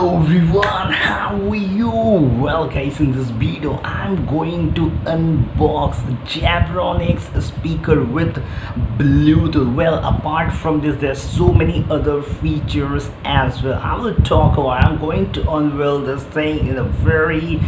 Hello everyone, how are you? Well guys, in this video I'm going to unbox Zebronoics speaker with Bluetooth. Well, apart from this there's so many other features as well. I will talk about, I'm going to unveil this thing in a very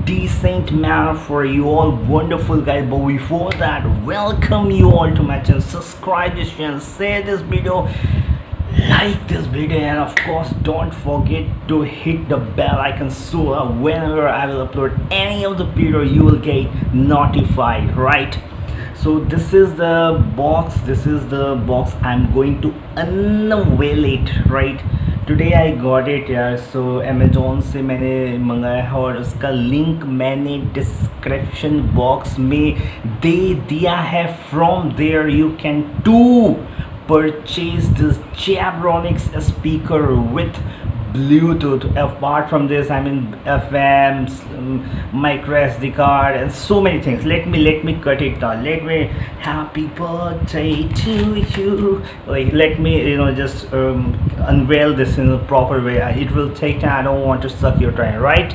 decent manner for you all wonderful guys. But before that, welcome you all to my channel. Subscribe this channel, share this video, like this video, and of course don't forget to hit the bell icon so whenever I will upload any of the video you will get notified, right? So this is the box I'm going to unveil it right today. I got it यार. So Amazon से मैंने मंगाया है और उसका link मैंने description box में दे दिया है. From there you can purchase this Zebronoics speaker with Bluetooth. Apart from this, I mean FM, micro SD card, and so many things. Let me cut it down. Let me happy birthday to you. Like, let me just unveil this in a proper way. It will take time. I don't want to suck your time, right?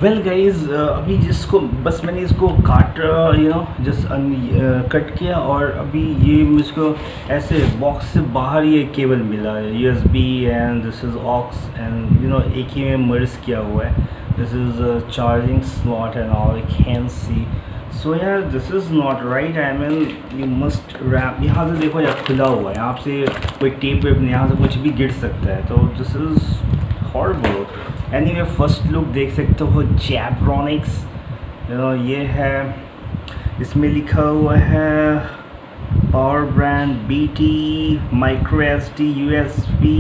Well guys, अभी जिसको बस मैंने इसको just cut किया और अभी ये मुझको ऐसे बॉक्स से बाहर ये केबल मिला है USB and this is aux and एक ही में मर्ज किया हुआ है. This is charging slot and all I can see. So यार this is not right. I mean you must wrap. यहाँ से देखो यार खुला हुआ है, यहाँ से कोई टेप वेप नहीं, यहाँ से कुछ भी गिर सकता है. तो this is horrible. Anyway first look देख सकते हो Zebronoics. ये है, इसमें लिखा हुआ है power brand BT, micro SD, USB,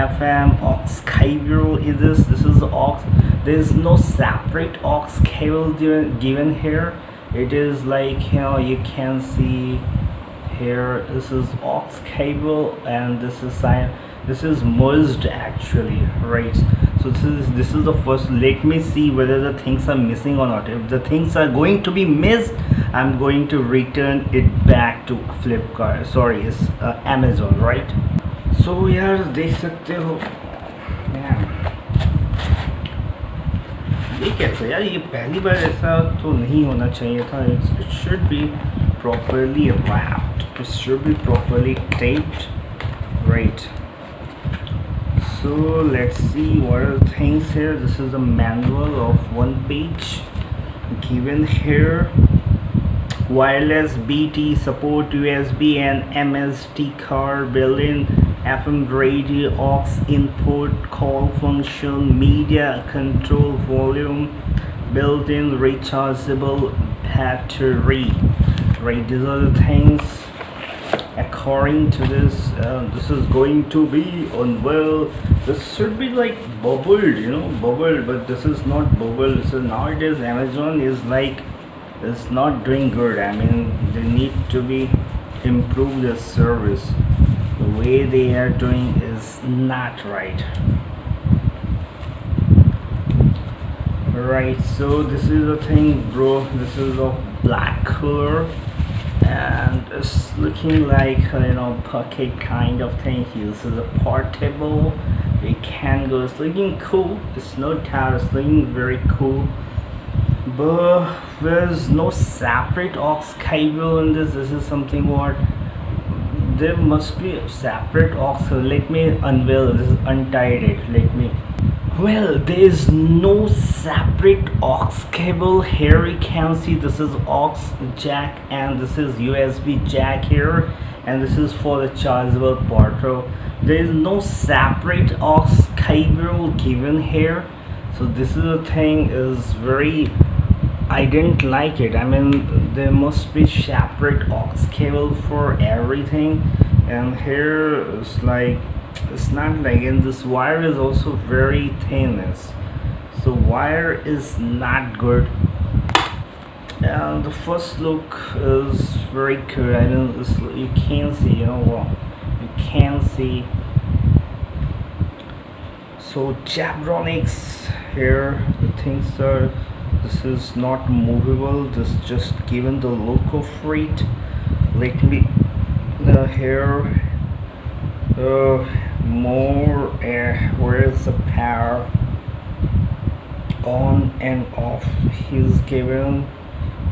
FM, aux cable. This is aux. There is no separate aux cable given here. It is like you can see here, this is aux cable and this is merged actually, right? So this is the first. Let me see whether the things are missing or not. If the things are going to be missed, I'm going to return it back to Flipkart. Sorry, it's Amazon, right? So यार देख सकते हो ये कैसा यार, ये पहली बार ऐसा तो नहीं होना चाहिए था. It should be properly wrapped. It should be properly taped, right? So let's see what are the things here. This is a manual of 1 page given here. Wireless BT support, USB and MSD card, built-in FM radio, aux input, call function, media control, volume, built-in rechargeable battery, right? These are the things according to this. This is going to be unveiled. This should be like bubbled, bubbled, but this is not bubbled. So nowadays Amazon is like, it's not doing good. I mean, they need to be improve their service. The way they are doing is not right. Right, so this is the thing, bro. This is of black color and it's looking like pocket kind of thing. This is a portable. It can go. It's looking cool. It's no doubt. It's looking very cool. But there's no separate aux cable in this. This is something what there must be a separate aux. So let me unveil this. Untied it. Let me. Well, there is no separate aux cable here. You can see this is aux jack and this is USB jack here, and this is for the chargeable port. There is no separate aux cable given here. So this is the thing is very, I didn't like it. I mean, there must be separate aux cable for everything, and here it's like, it's not like, and this wire is also very thin. So wire is not good. And the first look is very good. I mean, you can see, you can see. So Zebronoics here, the things are, this is not movable. This just given the look of it. Let me here more where is the power on and off is given.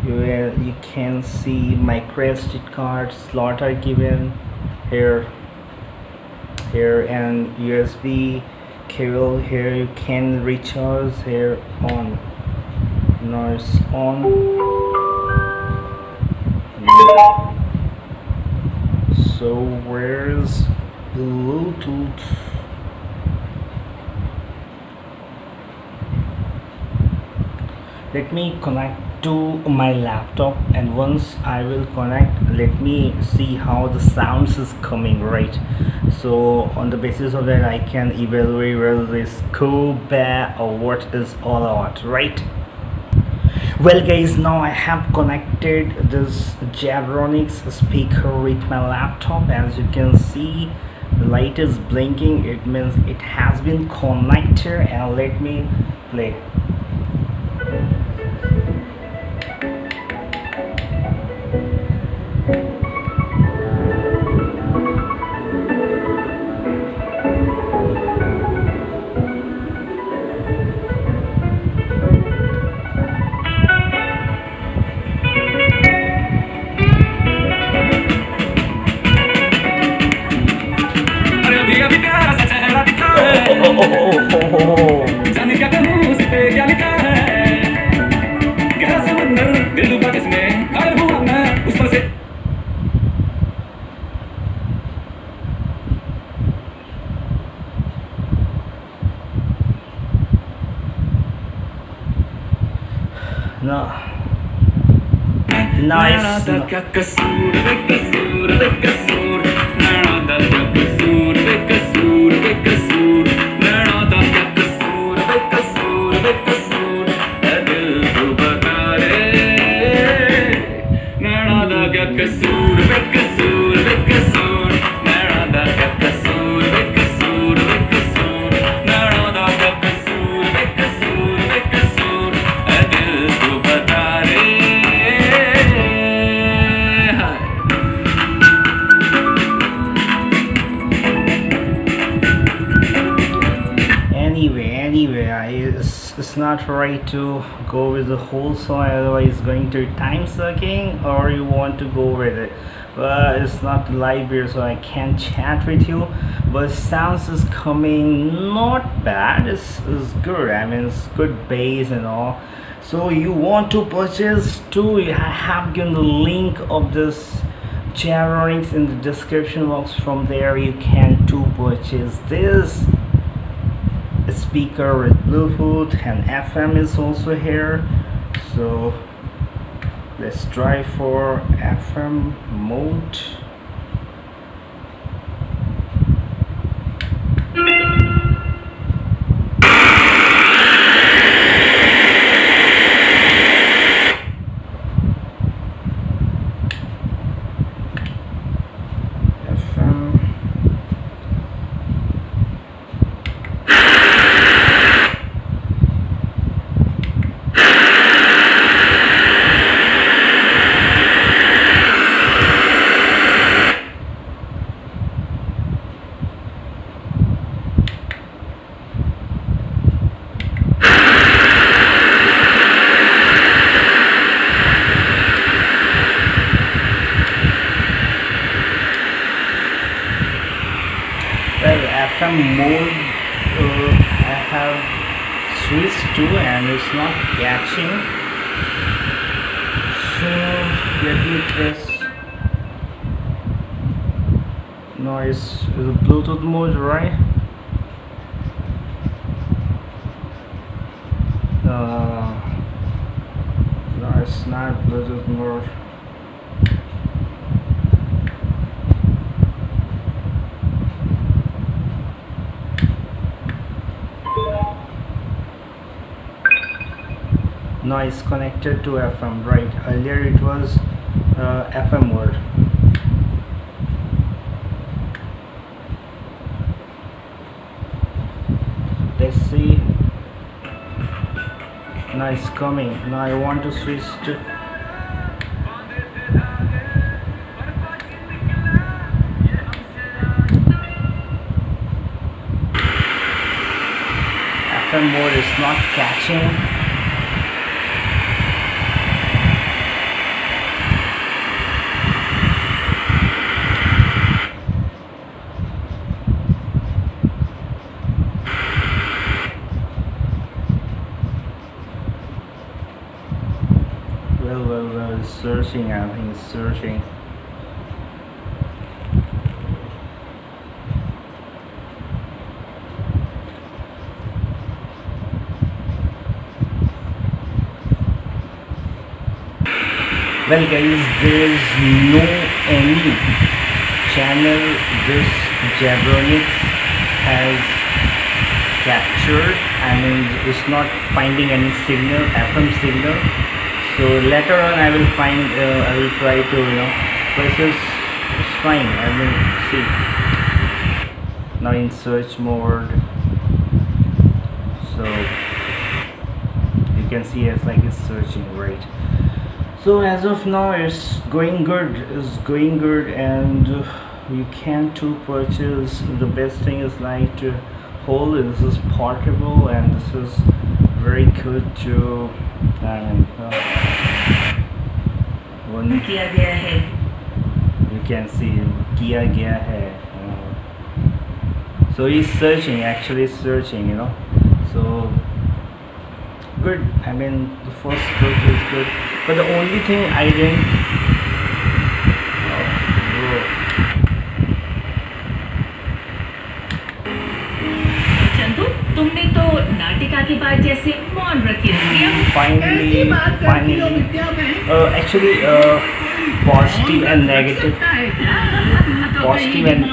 You can see my credit card slot are given here, and USB cable here. You can recharge here on. Now it's on. So where's Bluetooth? Let me connect to my laptop, and once I will connect, let me see how the sounds is coming, right? So on the basis of that I can evaluate whether this cool, bad, or what is all about, right? Well guys, now I have connected this Zebronoics speaker with my laptop. As you can see, the light is blinking, it means it has been connected, and let me play. जाने क्या करूं उस पे क्या लिखा है, गहरा समंदर दिल डूबा जिसमें गायब हुआ मैं उस पर से। No. Nice. क्या कसूर बेकसूर बेकसूर, नैना दा क्या कसूर बेकसूर बेकसूर, नैना दा क्या कसूर बेकसूर बेकसूर, ऐ दिल तू बता रे, नैना दा क्या कसूर बेकसूर बेकसूर, नैना दा क्या कसूर बेकसूर बेकसूर, नैना दा क्या कसूर बेकसूर बेकसूर, ऐ दिल तू बता रे। It's not right to go with the whole song, otherwise it's going to be time sucking, or you want to go with it. But it's not live here, so I can't chat with you. But sounds is coming not bad. It's good. I mean, it's good bass and all. So you want to purchase too? I have given the link of this Zebronoics in the description box. From there you can to purchase this speaker with Bluetooth, and FM is also here. So let's try for FM mode. FM mode I have switched to, and it's not catching. So let me press. No, it's the Bluetooth mode, right? No, it's not Bluetooth mode. No, it's connected to FM, right? Earlier it was FM mode. Let's see. Now it's coming. Now I want to switch to. FM mode is not catching. Well, it's searching. I think it's searching. Well guys, there is no any channel this Zebronoics has captured. I mean, it's not finding any signal, FM signal. So later on I will find, I will try to, but it's fine. I mean, see, now in search mode, so you can see it's like it's searching, right? So as of now it's going good, and you can to purchase. The best thing is like to hold it. This is portable and this is very good to one, किया गया है. you can see किया गया है. So he's searching, actually searching, so good. I mean, the first book is good, but the only thing I didn't Chandu, तुमने तो नाटिका की बात जैसे मौन रखी थी. finally actually positive and negative, positive and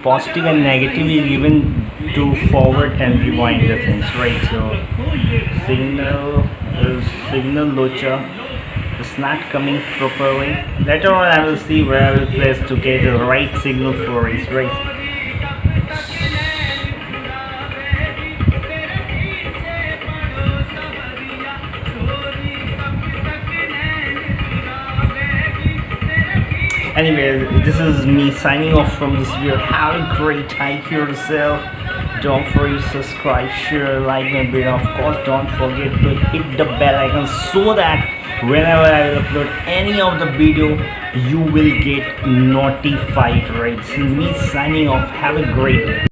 positive and negative is given to forward and rewind the things, right? So signal locha is not coming properly. Later on I will see where I will place to get the right signal for it, right? Anyway, this is me signing off from this video. Have a great time here yourself. Don't forget to subscribe, share, like my video. Of course, don't forget to hit the bell icon so that whenever I will upload any of the video, you will get notified, right? So me signing off. Have a great day.